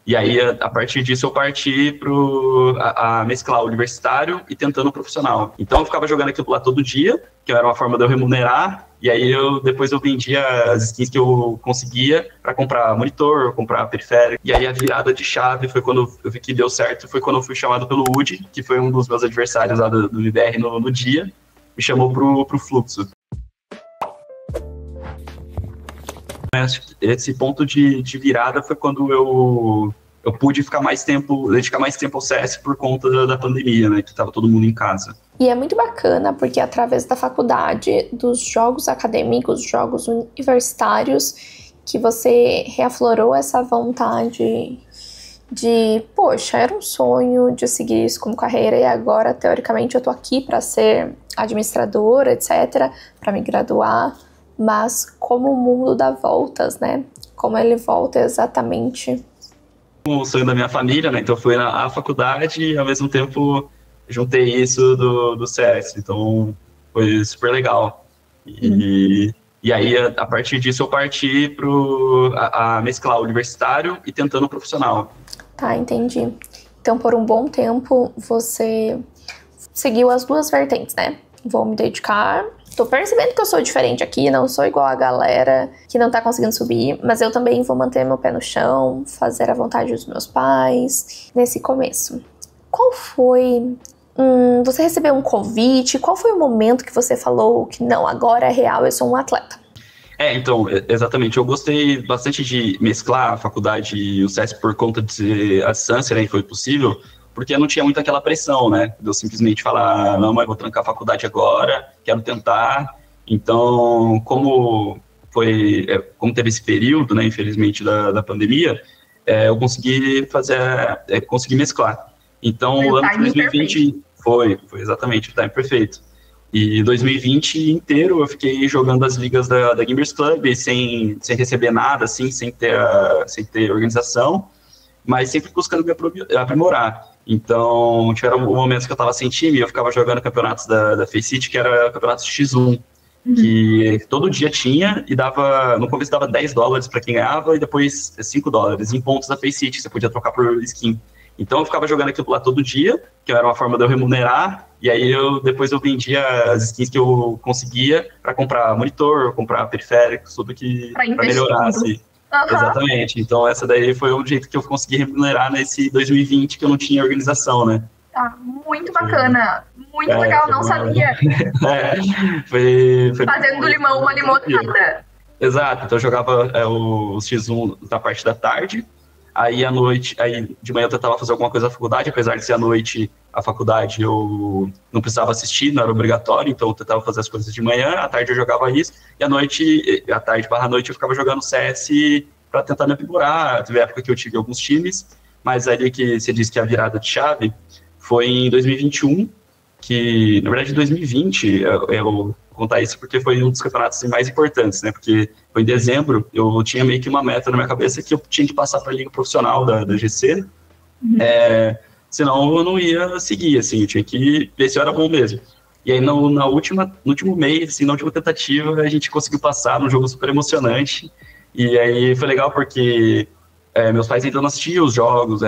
E aí, a partir disso, eu parti a mesclar o universitário e tentando o profissional. Então, eu ficava jogando aquilo lá todo dia, que era uma forma de eu remunerar, e aí depois eu vendia as skins que eu conseguia para comprar monitor, comprar periférico. E aí, a virada de chave foi quando eu vi que deu certo, foi quando eu fui chamado pelo Woody, que foi um dos meus adversários lá do MBR no dia, me chamou pro Fluxo. Esse ponto de virada foi quando eu pude dedicar mais tempo ao CS por conta da pandemia, né, que estava todo mundo em casa. E é muito bacana porque através da faculdade, dos jogos acadêmicos, jogos universitários, que você reaflorou essa vontade poxa, era um sonho de seguir isso como carreira e agora, teoricamente, eu tô aqui para ser administradora, etc., para me graduar. Mas como o mundo dá voltas, né? Como ele volta exatamente. O sonho da minha família, né? Então eu fui na faculdade e ao mesmo tempo juntei isso do CS. Então foi super legal. E aí, a partir disso, eu parti a mesclar o universitário e tentando o profissional. Tá, entendi. Então, por um bom tempo, você seguiu as duas vertentes, né? Vou me dedicar. Tô percebendo que eu sou diferente aqui, não sou igual a galera que não tá conseguindo subir, mas eu também vou manter meu pé no chão, fazer a vontade dos meus pais nesse começo. Qual foi... você recebeu um convite? Qual foi o momento que você falou que não, agora é real, eu sou um atleta? Então, exatamente. Eu gostei bastante de mesclar a faculdade e o CS por conta de a distância, né, que foi possível, porque eu não tinha muito aquela pressão, né, de eu simplesmente falar, não, mas vou trancar a faculdade agora, quero tentar. Então, como teve esse período, né, infelizmente, da pandemia, eu consegui consegui mesclar. Então, o ano de 2020 foi exatamente o time perfeito. E 2020 inteiro eu fiquei jogando as ligas da Gamers Club sem receber nada, assim, sem ter organização, mas sempre buscando me aprimorar. Então, tiveram momentos que eu estava sem time e eu ficava jogando campeonatos da Faceit, que era campeonatos X1, que todo dia tinha e no começo dava $10 para quem ganhava e depois $5 em pontos da Faceit, que você podia trocar por skin. Então eu ficava jogando aquilo lá todo dia, que era uma forma de eu remunerar, e aí depois eu vendia as skins que eu conseguia para comprar monitor, comprar periféricos, tudo para melhorar, assim. Exatamente. Então essa daí foi o jeito que eu consegui remunerar nesse 2020 que eu não tinha organização, né? Tá, muito bacana. Muito legal, não sabia. Foi fazendo do limão uma limonada. Exato, então eu jogava o X1 da parte da tarde, aí de manhã eu tentava fazer alguma coisa na faculdade, apesar de ser à noite a faculdade eu não precisava assistir, não era obrigatório, então eu tentava fazer as coisas de manhã, à tarde eu jogava isso, e à tarde/noite eu ficava jogando CS para tentar me aprimorar. Teve época que eu tive alguns times, mas ali que você disse que a virada de chave foi em 2021, que, na verdade, em 2020, eu vou contar isso porque foi um dos campeonatos mais importantes, né? Porque foi em dezembro, eu tinha meio que uma meta na minha cabeça que eu tinha que passar para a liga profissional da GC, senão eu não ia seguir, assim, eu tinha que ver se eu era bom mesmo. E aí, no último mês, assim, na última tentativa, a gente conseguiu passar num jogo super emocionante, e aí foi legal porque meus pais ainda não assistiam os jogos,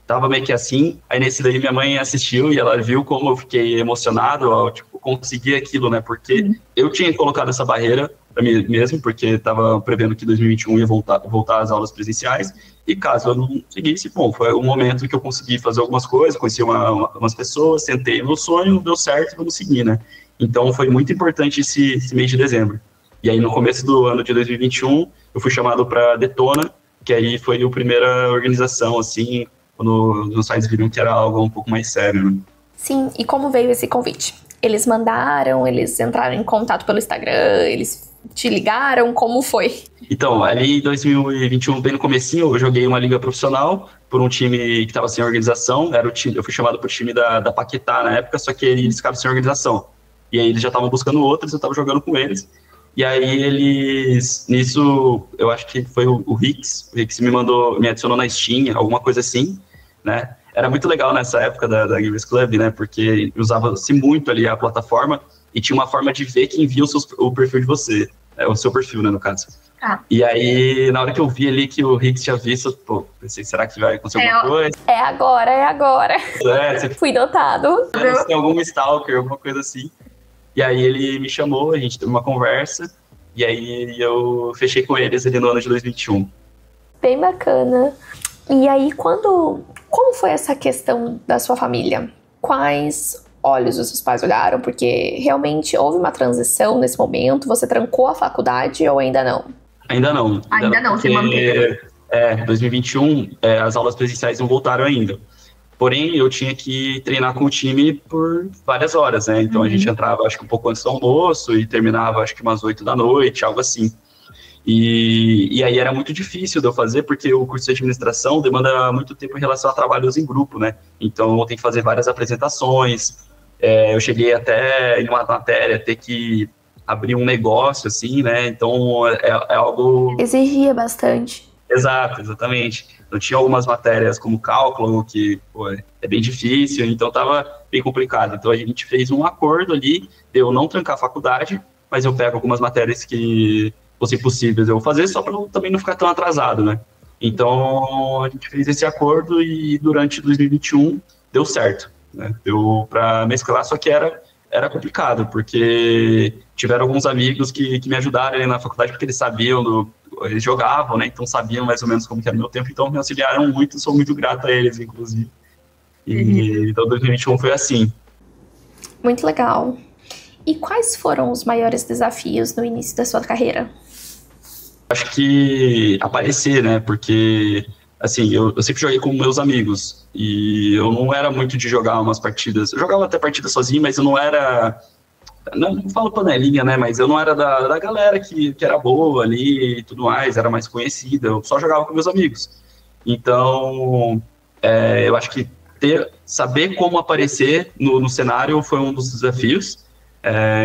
tava meio que assim, aí nesse daí minha mãe assistiu e ela viu como eu fiquei emocionado ao, conseguir aquilo, né, porque eu tinha colocado essa barreira para mim mesmo, porque tava prevendo que 2021 ia voltar às aulas presenciais, e caso eu não seguisse, bom, foi um momento que eu consegui fazer algumas coisas, conheci umas pessoas, tentei meu sonho, deu certo, vamos seguir, né. Então foi muito importante esse mês de dezembro. E aí no começo do ano de 2021, eu fui chamado para Detona, que aí foi a primeira organização, assim, quando os sites viram que era algo um pouco mais sério, né? Sim, e como veio esse convite? Eles mandaram, eles entraram em contato pelo Instagram, eles te ligaram, como foi? Então, ali em 2021, bem no comecinho, eu joguei uma liga profissional por um time que estava sem organização, eu fui chamado para o time da Paquetá na época, só que eles ficaram sem organização. E aí eles já estavam buscando outros, eu estava jogando com eles. E aí nisso, eu acho que foi o Rix me adicionou na Steam, alguma coisa assim, né? Era muito legal nessa época da Gamers Club, né? Porque usava-se muito ali a plataforma e tinha uma forma de ver quem via o perfil de você, o seu perfil, né, no caso. Tá. E aí, na hora que eu vi ali que o Higgs tinha visto, pô, pensei, será que vai acontecer alguma coisa? É agora, é agora. Você Fui notado. tem algum stalker, alguma coisa assim. E aí ele me chamou, a gente teve uma conversa, e aí eu fechei com eles ali no ano de 2021. Bem bacana. E aí, como foi essa questão da sua família? Quais olhos os seus pais olharam? Porque realmente houve uma transição nesse momento. Você trancou a faculdade ou ainda não? Ainda não. Ainda não, se manteve. 2021, as aulas presenciais não voltaram ainda. Porém, eu tinha que treinar com o time por várias horas, né? Então, a gente entrava, acho que um pouco antes do almoço e terminava, acho que umas 8 da noite, algo assim. E aí era muito difícil de eu fazer, porque o curso de administração demanda muito tempo em relação a trabalhos em grupo, né? Então, eu tenho que fazer várias apresentações. Eu cheguei até, em uma matéria, ter que abrir um negócio, assim, né? Então, é algo... Exigia bastante. Exato, exatamente. Eu tinha algumas matérias como cálculo, que é bem difícil, então estava bem complicado. Então, a gente fez um acordo ali, de eu não trancar a faculdade, mas eu pego algumas matérias que fossem possíveis eu fazer, só para eu também não ficar tão atrasado, né? Então, a gente fez esse acordo e durante 2021 deu certo, né? Deu para mesclar, só que era complicado, porque tiveram alguns amigos que me ajudaram ali na faculdade, porque eles sabiam, eles jogavam, né? Então sabiam mais ou menos como que era o meu tempo, então me auxiliaram muito, sou muito grato a eles, inclusive. Então 2021 foi assim. Muito legal. E quais foram os maiores desafios no início da sua carreira? Acho que aparecer, né? Porque, assim, eu sempre joguei com meus amigos e eu não era muito de jogar umas partidas. Eu jogava até partidas sozinho, mas eu não era... Não falo panelinha, né? Mas eu não era da galera que era boa ali e tudo mais, era mais conhecida. Eu só jogava com meus amigos. Então, eu acho que saber como aparecer no cenário foi um dos desafios.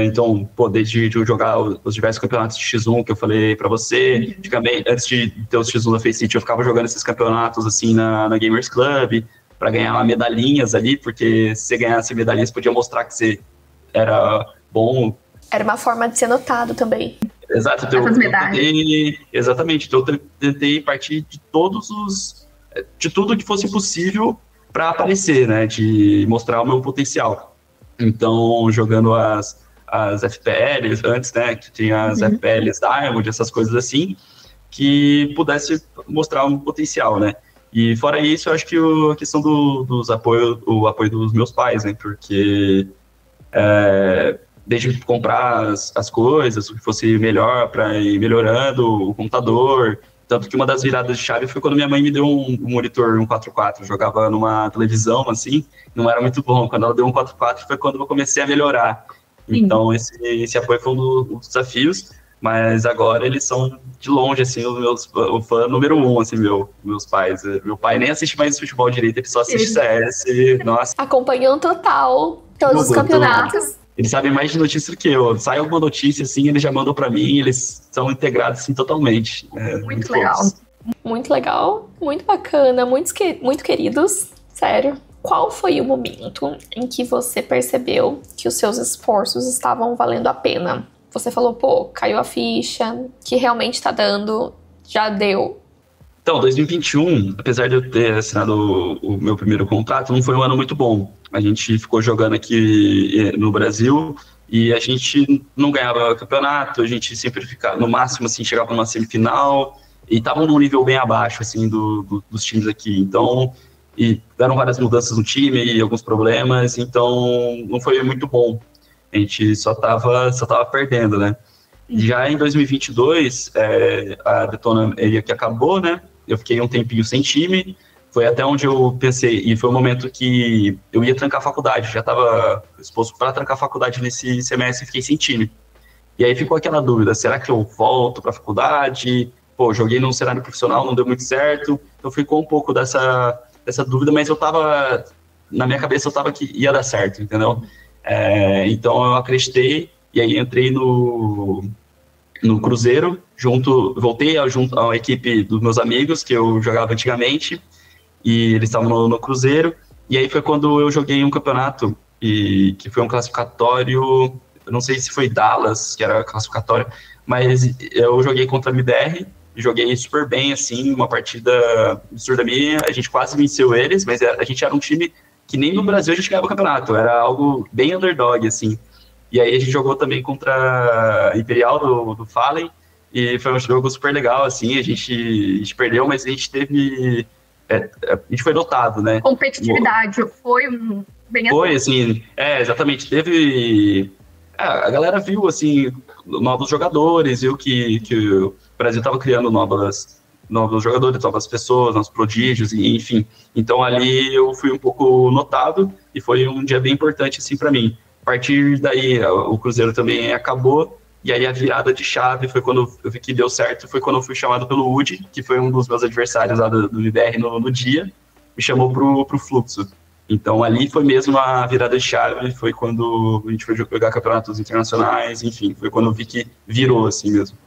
Então, desde jogar os diversos campeonatos de X1 que eu falei pra você, antes de ter os X1 da Face City, eu ficava jogando esses campeonatos assim na Gamers Club para ganhar medalhinhas ali, porque se você ganhasse medalhinhas, podia mostrar que você era bom. Era uma forma de ser notado também. Exato, exatamente. Então, eu tentei partir de tudo que fosse possível para aparecer, né? De mostrar o meu potencial. Então, jogando as FPLs antes, né? Que tinha as FPLs Diamond, essas coisas assim, que pudesse mostrar um potencial, né? E fora isso, eu acho que a questão o apoio dos meus pais, né? Porque desde comprar as coisas, o que fosse melhor para ir melhorando, o computador. Tanto que uma das viradas de chave foi quando minha mãe me deu um monitor, um 4x4. Eu jogava numa televisão, assim, não era muito bom. Quando ela deu um 4x4 foi quando eu comecei a melhorar. Então, esse apoio foi um dos desafios, mas agora eles são, de longe, assim, o fã número 1, assim, meus pais. Meu pai nem assiste mais futebol direito, ele só assiste CS. Nossa. Acompanham total todos os campeonatos. Eles sabem mais de notícias do que eu. Sai alguma notícia, assim, eles já mandam pra mim, eles são integrados, assim, totalmente. Muito legal. Poucos. Muito legal, muito bacana, muito queridos, sério. Qual foi o momento em que você percebeu que os seus esforços estavam valendo a pena? Você falou, caiu a ficha, que realmente tá dando, já deu. Então, 2021, apesar de eu ter assinado o meu primeiro contrato, não foi um ano muito bom. A gente ficou jogando aqui no Brasil e a gente não ganhava campeonato, a gente sempre ficava, no máximo, assim, chegava numa semifinal e estavam num nível bem abaixo, assim, dos times aqui. Então, e deram várias mudanças no time e alguns problemas, então não foi muito bom. A gente só tava perdendo, né? Já em 2022, a Detona que acabou, né? Eu fiquei um tempinho sem time, foi até onde eu pensei, e foi o momento que eu ia trancar a faculdade, já estava exposto para trancar a faculdade nesse semestre e fiquei sem time. E aí ficou aquela dúvida, será que eu volto para a faculdade? Joguei num cenário profissional, não deu muito certo, então ficou um pouco dessa dúvida, mas na minha cabeça eu tava que ia dar certo, entendeu? Então eu acreditei, e aí entrei no Cruzeiro, voltei junto à equipe dos meus amigos, que eu jogava antigamente, e eles estavam no Cruzeiro, e aí foi quando eu joguei um campeonato, que foi um classificatório, eu não sei se foi Dallas, que era classificatório, mas eu joguei contra a MBR, joguei super bem, assim, uma partida absurda minha, a gente quase venceu eles, mas a gente era um time que nem no Brasil a gente ganhava o campeonato, era algo bem underdog, assim. E aí a gente jogou também contra a Imperial do Fallen, e foi um jogo super legal, assim, a gente perdeu, mas a gente teve... a gente foi dotado, né? Competitividade foi bem Foi, assim, exatamente, teve... a galera viu, assim, novos jogadores, viu que o Brasil estava criando novos jogadores, novas pessoas, novos prodígios, enfim. Então ali eu fui um pouco notado e foi um dia bem importante, assim, para mim. A partir daí, o Cruzeiro também acabou, e aí a virada de chave foi quando eu vi que deu certo, foi quando eu fui chamado pelo UD, que foi um dos meus adversários lá do MBR no dia, me chamou pro Fluxo. Então ali foi mesmo a virada de chave, foi quando a gente foi jogar campeonatos internacionais, enfim, foi quando eu vi que virou assim mesmo.